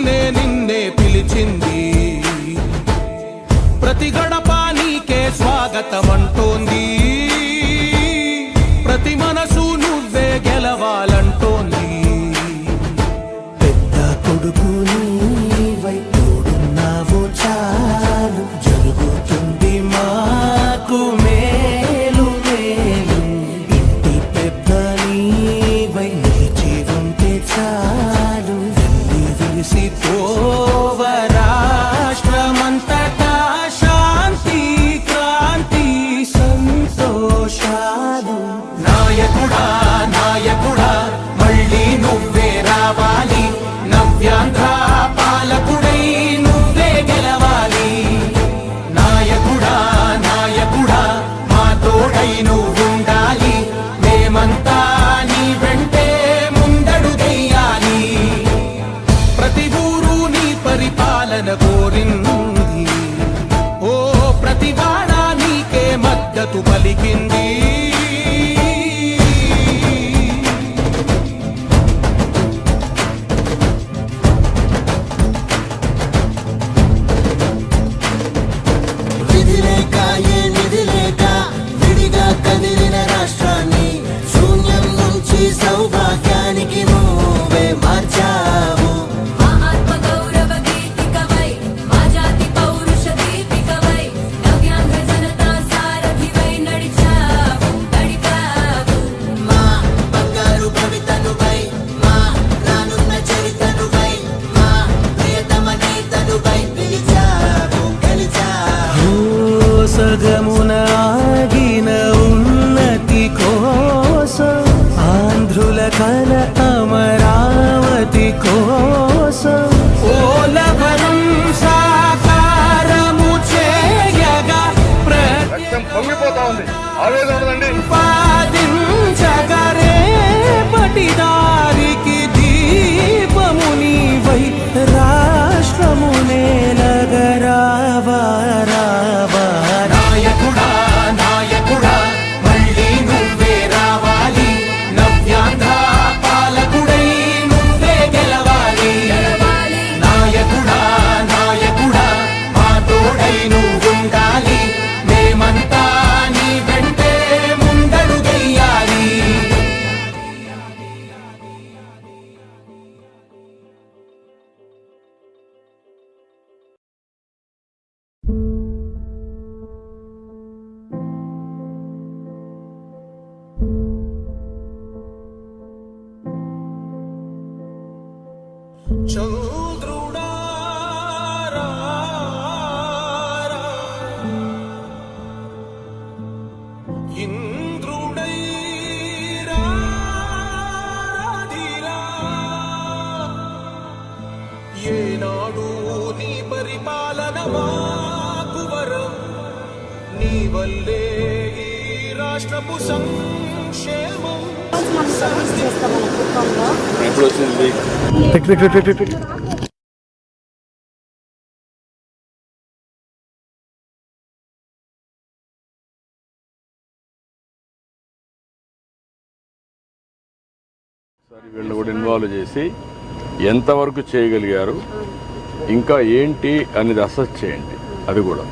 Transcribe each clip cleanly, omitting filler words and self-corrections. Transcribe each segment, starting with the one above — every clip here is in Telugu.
నిన్నే నిన్నే పిలిచింది, ప్రతి గడప నీకే స్వాగతమంటోంది, ప్రతి మనసు నువ్వే గెలవాలంటోంది. పెద్ద కొడుకు నీవై తోడున్నావు చాలు, జరుగుతుంది మాకు మేలు మేలు. ఇంటి పెద్ద నీవై నిలిచి ఉంటే చాలు, వెళ్ళి విసిపోవ రాష్ట్రమంతటా శాంతి క్రాంతి సంతోషాలు. నాయకుడా నాయకుడా మళ్ళీ నువ్వే రావాలి, నవ్యాంధ్ర పాలకుడై నువ్వే గెలవాలి. నాయకుడా నాయకుడా మా తోడై నువ్వుండాలి, మేమంతా నీ వెంటే ముందడుగెయ్యాలి. ప్రతి ఊరు నీ పరిపాలన కోరింది, ఓ ప్రతి వాడ నీకే మద్దతు పలికింది. విధిలేక ఏ నిధిలేక విడిగా కదిలిన రాష్ట్రాన్ని శూన్యం నుంచి సౌభాగ్యానికి నువ్వే మార్చావు. మా ఆత్మ గౌరవ గీతికవై, మా జాతి పౌరుష దీపికవై, నవ్యాంధ్ర జనతా సారథివై నడిచావు నడిపావు. మా బంగారు భవితనువై, మా రానున్న చరితనువై, మా ప్రియతమ నేతనువై పిలిచావు గెలిచావు. సగమున ఆగిన ఉన్నతి కోసం, ఆంధ్రుల కల అమరావతి కోసం, పోలవరం సాకారము చేయగా పొంగిపోతా ఉంది, ఆవేదన ఉండదండి. ప్రతిపాదించగరే పటిదారికి దీపము నీవై రాష్ట్రము నేలగరావా రావా. నాయకుడా నాయకుడా మళ్ళీ నువ్వే రావాలి, నవ్యాంధ్ర పాలకుడై నువ్వే గెలవాలి. నాయకుడా నాయకుడా మా తోడై నువ్వుండాలి, మేమంతా నీ వెంటే ముందడుగెయ్యాలి. చంద్రుడా రా రా, ఇంద్రుడై రాధిరా, ఏనాడు నీ పరిపాలన మాకు వరం, నీ వల్లే ఈ రాష్ట్రపు సంక్షేమం. ఎప్పుడు వచ్చింది? సరే, వీళ్ళని కూడా ఇన్వాల్వ్ చేసి ఎంతవరకు చేయగలిగారు, ఇంకా ఏంటి అనేది అసెస్ చేయండి. అది కూడా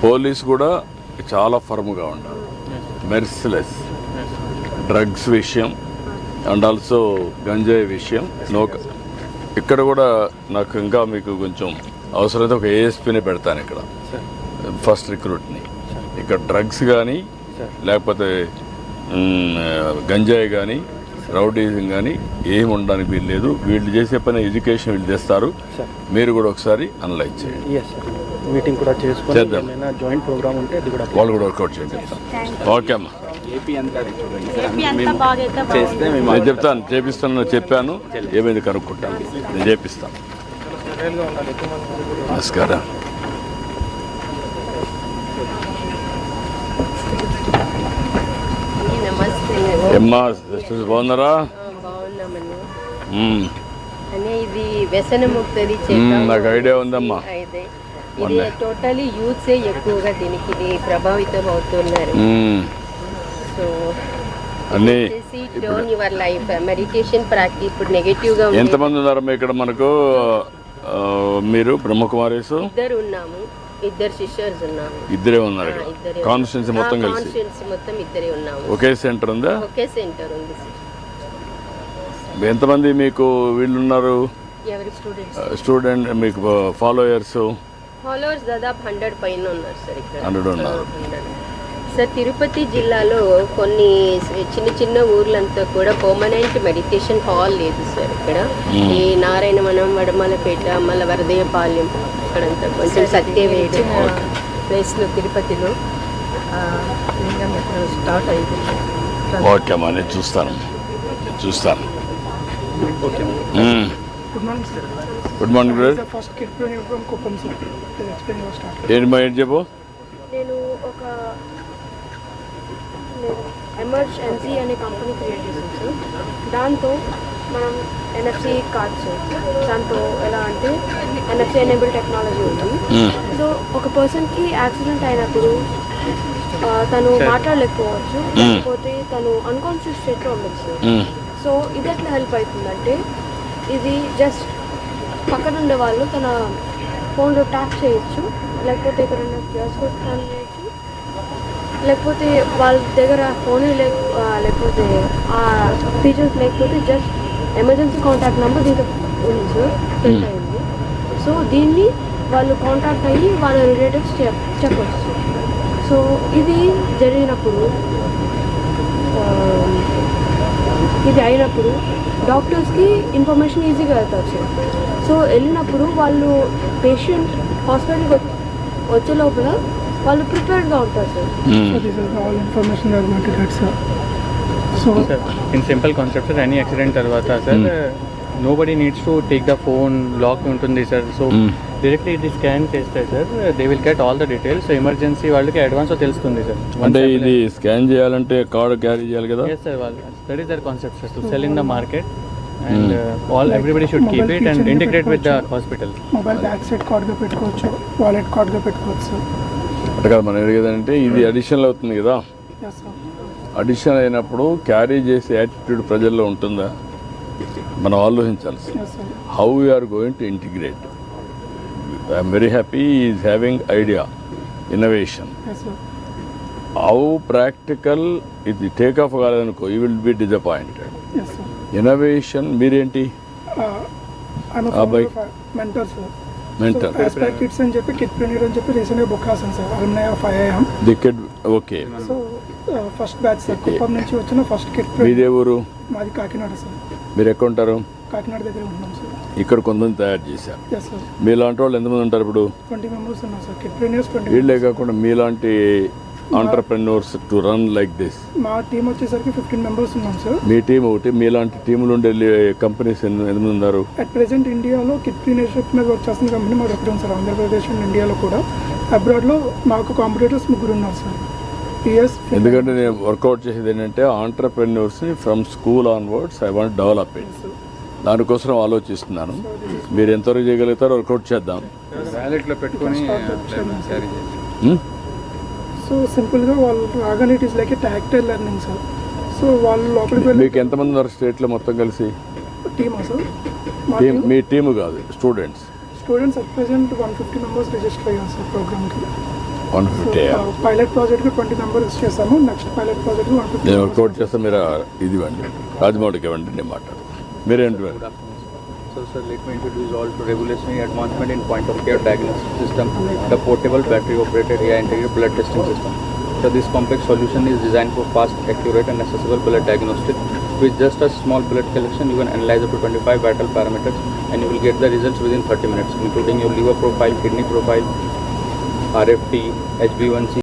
పోలీస్ కూడా చాలా ఫర్మ్గా ఉండాలి, మెర్సిలెస్. డ్రగ్స్ విషయం అండ్ ఆల్సో గంజాయి విషయం ఇక్కడ కూడా నాకు ఇంకా మీకు కొంచెం అవసరమైతే ఒక ఏఎస్పీని పెడతాను ఇక్కడ, ఫస్ట్ రిక్రూట్ని. ఇక్కడ డ్రగ్స్ కానీ లేకపోతే గంజాయి కానీ రౌడీజం కానీ ఏమి ఉండడానికి వీలు లేదు. వీళ్ళు చేసే పని ఎడ్యుకేషన్ వీళ్ళు చేస్తారు. మీరు కూడా ఒకసారి అనలైజ్ చేయండి, మీటింగ్ కూడా చేసుకొని జాయింట్ ప్రోగ్రామ్ ఉంటే అది కూడా వాళ్ళు కూడా వర్కౌట్ చేయండి. ఓకే అమ్మా, నేను చెప్తాను, చేపిస్తాను చెప్పాను, ఏమైంది కనుక్కుంటాను, నేను చేపిస్తాను. నమస్కారం. ఏమ్మా బాగున్నారా? ఇది వ్యసనముక్తది నాకు ఐడియా ఉందమ్మా. ఇది టోటలీ యూత్సే ఎక్కువగా దీనికి ప్రభావితం అవుతున్నారు. సో అన్నీ turn your life meditation practice ఇప్పుడు నెగటివ్ గా ఎంతమంది ఉన్నారమ్మా ఇక్కడ? మనకు మీరు బ్రహ్మకుమారీస్ ఇద్దరు ఉన్నాము, ఇద్దరు సిస్టర్స్ ఉన్నాము. ఇద్దరే ఉన్నారు ఇక్కడ. ఇద్దరే కాన్స్టిట్యున్సీ మొత్తం కలిసి కాన్స్టిట్యున్సీ మొత్తం ఇద్దరే ఉన్నాము. ఒకే సెంటర్ ఉందా? ఒకే సెంటర్ ఉంది. ఎంతమంది మీకు వీళ్ళు ఉన్నారు? ఎవరి స్టూడెంట్స్? స్టూడెంట్ మీకు ఫాలోయర్స్ దాదాపు 100 పైన ఉన్నారు సార్ ఇక్కడ. 100 ఉన్నారు. 100. సార్ తిరుపతి జిల్లాలో కొన్ని చిన్న చిన్న ఊర్లంతా కూడా పర్మనెంట్ మెడిటేషన్ హాల్ లేదు సార్ ఇక్కడ. ఈ నారాయణవనం, వడమలపేట, మళ్ళీ వరదయ్యపాలెం అక్కడంతా కొంచెం సత్యవేడి ప్లేస్లో తిరుపతిలో లింగం ఎక్కడ స్టార్ట్ అయింది. ఓకే అమ్మా, నేను చూస్తాను. Okay good morning sir. Good morning brother. First kit training from Kuppam sir. Explain your start. ఏంటి చెప్పు. నేను ఒక ఎమర్జెన్సీ అనే కంపెనీ క్రియేట్ చేసాను సార్. దాంతో మనం ఎన్ఎఫ్సి కార్డ్స్, దాంతో ఎలా అంటే ఎన్ఎఫ్సి ఎనేబుల్ టెక్నాలజీ ఉంది. సో ఒక పర్సన్కి యాక్సిడెంట్ అయినప్పుడు తను మాట్లాడలేకపోవచ్చు, లేకపోతే తను అన్కాన్షియస్ స్టేట్లో ఉండొచ్చు. సో ఇది ఎట్లా హెల్ప్ అవుతుందంటే, ఇది జస్ట్ పక్కన ఉండే వాళ్ళు తన ఫోన్లో ట్యాప్ చేయొచ్చు, లేకపోతే ఎక్కడైనా క్యూఆర్ కోడ్ స్కాన్ చేయొచ్చు, లేకపోతే వాళ్ళ దగ్గర ఫోన్ లేకపోతే ఆ ఫీచర్స్ లేకపోతే జస్ట్ ఎమర్జెన్సీ కాంటాక్ట్ నెంబర్ దీంట్లో ఉంది సార్, ప్రింట్ అయింది. సో దీన్ని వాళ్ళు కాంటాక్ట్ అయ్యి వాళ్ళ రిలేటివ్స్ చెప్పవచ్చు. సో ఇది జరిగినప్పుడు డాక్టర్స్కి ఇన్ఫర్మేషన్ ఈజీగా వెళ్తారు సార్. సో వెళ్ళినప్పుడు వాళ్ళు పేషెంట్ హాస్పిటల్కి వచ్చే లోపల వాళ్ళు ప్రిపేర్డ్గా ఉంటారు sir. All information are going to get sir. So in simple concept sir, any accident తర్వాత sir nobody needs to take the phone, lock ఉంటుంది సార్. సో డైరెక్ట్లీ ఇది స్కాన్ చేస్తే sir they will get all the details. Emergency వాళ్ళకి అడ్వాన్స్ తెలుస్తుంది సార్. అంటే ఇది స్కాన్ చేయాలంటే కార్డు క్యారీ చేయాలి కదా? ఎస్ సార్, వాళ్ళు that is their concept sir, to sell in the market and all everybody should keep it and integrate with the hospital. Mobile back side కార్డ్గా పెట్టుకోవచ్చు, వాలెట్ కార్డ్గా పెట్టుకోవచ్చు. అంటే కదా మనం అడిగేదంటే ఇది అడిషనల్ అవుతుంది కదా. Yes sir. అడిషన్ అయినప్పుడు క్యారీ చేసే యాటిట్యూడ్ ప్రజల్లో ఉంటుందా? మనం ఆలోచించాల్సి. Yes sir. How we're going to integrate. I'm very happy is having idea, innovation. Yes sir. How practical ఇది టేక్ ఆఫ్ కాలేదనుకో, you will be disappointed. Yes sir. Innovation మీరేంటి? Mentor sir. Mentor. Aspire kids అని చెప్పి కిడ్ ప్రీనియర్ అని చెప్పి రీసెంట్గా బుక్ రాసాను sir. Alumni of IIM. The kid. Okay. So first batch sir, Kuppam నుంచి వచ్చిన ఫస్ట్ కిడ్. మీదే ఊరు? మాది కాకినాడ సార్. మీరు ఎక్కడ ఉంటారు? కాకినాడ దగ్గర ఉంటున్నాం సార్. ఇక్కడ కొంతమంది తయారు చేశారు. Yes sir. మీలాంటి వాళ్ళు ఎంతమంది ఉంటారు ఇప్పుడు? 20 మెంబర్స్ ఉన్నాం సార్. కిడ్ ప్రీనియర్స్ 20. వీళ్ళే కాకుండా మీలాంటి entrepreneurs to run like this. మా టీం వచ్చేసరికి 15 మెంబర్స్ ఉన్నాం సార్. మీ టీం ఒకటి, మీలాంటి టీములు ఉండే కంపెనీస్ ఎంతమంది ఉన్నారు? అట్ ప్రెసెంట్ ఇండియాలో కిడ్ ప్రీనియర్షిప్ మీద వర్క్ చేస్తున్న కంపెనీ మాకు ఎక్కడ ఉంది సార్, ఆంధ్రప్రదేశ్ అండ్ ఇండియాలో కూడా. అబ్రాడ్లో మాకు కాంపిటేటర్స్ 3 ఉన్నారు సార్. పిఎస్. ఎందుకంటే నేను వర్కౌట్ చేసేది ఏంటంటే ఆంటర్ప్రెన్యూర్స్ని from school onwards I want develop it. దానికోసం ఆలోచిస్తున్నాను. మీరు ఎంతవరకు చేయగలుగుతారో వర్కౌట్ చేద్దాం. వ్యాలెట్లో పెట్టుకొని సో సింపుల్గా వాళ్ళు రాగానే it is like A tactile learning sir. So వాళ్ళు లోపలికి వెళ్ళి. మీకు ఎంతమంది ఉన్నారు స్టేట్లో మొత్తం కలిసి? టీమా సార్? మీ టీము కాదు, students at present 150 members register అయ్యారు సార్ ప్రోగ్రామ్కి. 150. పైలట్ ప్రాజెక్ట్కి 20 మెంబర్స్ చేసాము. నెక్స్ట్ పైలట్ ప్రాజెక్ట్కి 150. నేను వర్కౌట్ చేస్తే మీరు ఇది ఇవ్వండి, రాజమౌళికి ఇవ్వండి, నేను మాట్లాడు. మీరేంటి? So sir, let me introduce all to revolutionary advancement in point of care diagnostic system, the portable battery operated AI integrated blood testing system. So this complex solution is designed for fast, accurate and accessible blood diagnostic. With just a small blood collection, you can analyze up to 25 vital parameters and you will get the results within 30 minutes, including your liver profile, kidney profile, RFT, HbA1c.